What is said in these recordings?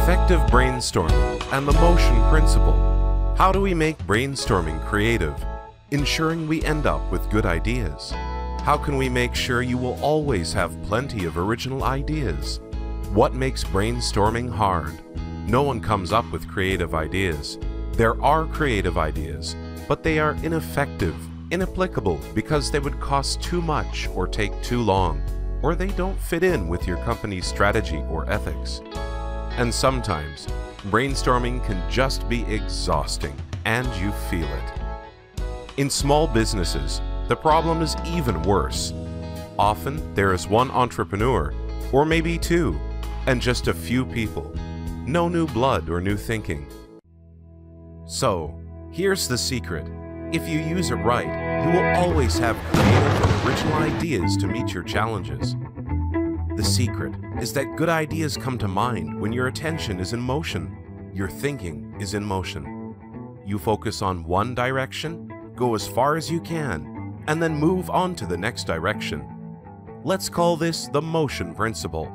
Effective brainstorming and the motion principle. How do we make brainstorming creative, ensuring we end up with good ideas? How can we make sure you will always have plenty of original ideas? What makes brainstorming hard? No one comes up with creative ideas. There are creative ideas, but they are ineffective, inapplicable because they would cost too much or take too long, or they don't fit in with your company's strategy or ethics. And sometimes, brainstorming can just be exhausting, and you feel it. In small businesses, the problem is even worse. Often, there is one entrepreneur, or maybe two, and just a few people. No new blood or new thinking. So, here's the secret. If you use it right, you will always have creative and original ideas to meet your challenges. The secret is that good ideas come to mind when your attention is in motion, your thinking is in motion. You focus on one direction, go as far as you can, and then move on to the next direction. Let's call this the motion principle.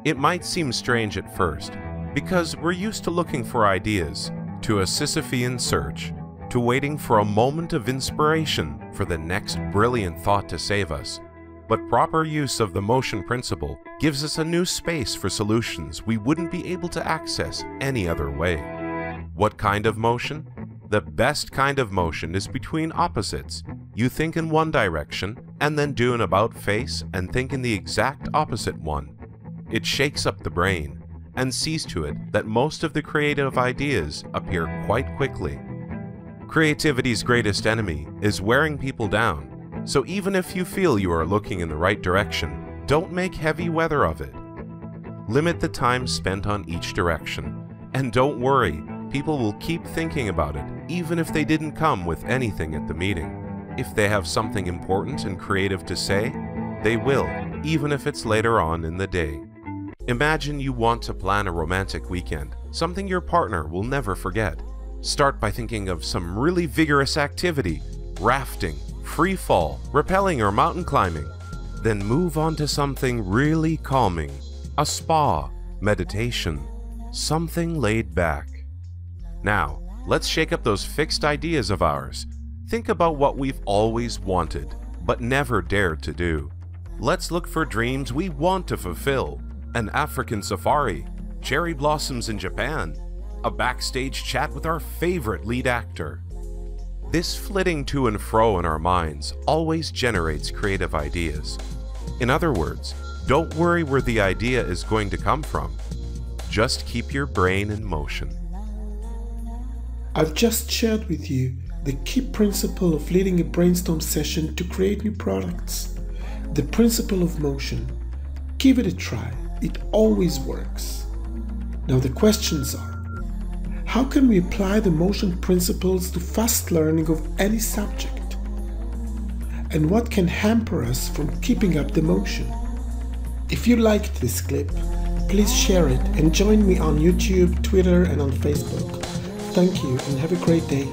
It might seem strange at first, because we're used to looking for ideas, to a Sisyphean search, to waiting for a moment of inspiration for the next brilliant thought to save us. But proper use of the motion principle gives us a new space for solutions we wouldn't be able to access any other way. What kind of motion? The best kind of motion is between opposites. You think in one direction, and then do an about-face and think in the exact opposite one. It shakes up the brain, and sees to it that most of the creative ideas appear quite quickly. Creativity's greatest enemy is wearing people down. So even if you feel you are looking in the right direction, don't make heavy weather of it. Limit the time spent on each direction. And don't worry, people will keep thinking about it, even if they didn't come with anything at the meeting. If they have something important and creative to say, they will, even if it's later on in the day. Imagine you want to plan a romantic weekend, something your partner will never forget. Start by thinking of some really vigorous activity, rafting, free fall, rappelling, or mountain climbing. Then move on to something really calming, a spa, meditation, something laid back. Now, let's shake up those fixed ideas of ours. Think about what we've always wanted, but never dared to do. Let's look for dreams we want to fulfill. An African safari, cherry blossoms in Japan, a backstage chat with our favorite lead actor. This flitting to and fro in our minds always generates creative ideas. In other words, don't worry where the idea is going to come from. Just keep your brain in motion. I've just shared with you the key principle of leading a brainstorm session to create new products. The principle of motion. Give it a try. It always works. Now the questions are, how can we apply the motion principles to fast learning of any subject? And what can hamper us from keeping up the motion? If you liked this clip, please share it and join me on YouTube, Twitter, and on Facebook. Thank you and have a great day.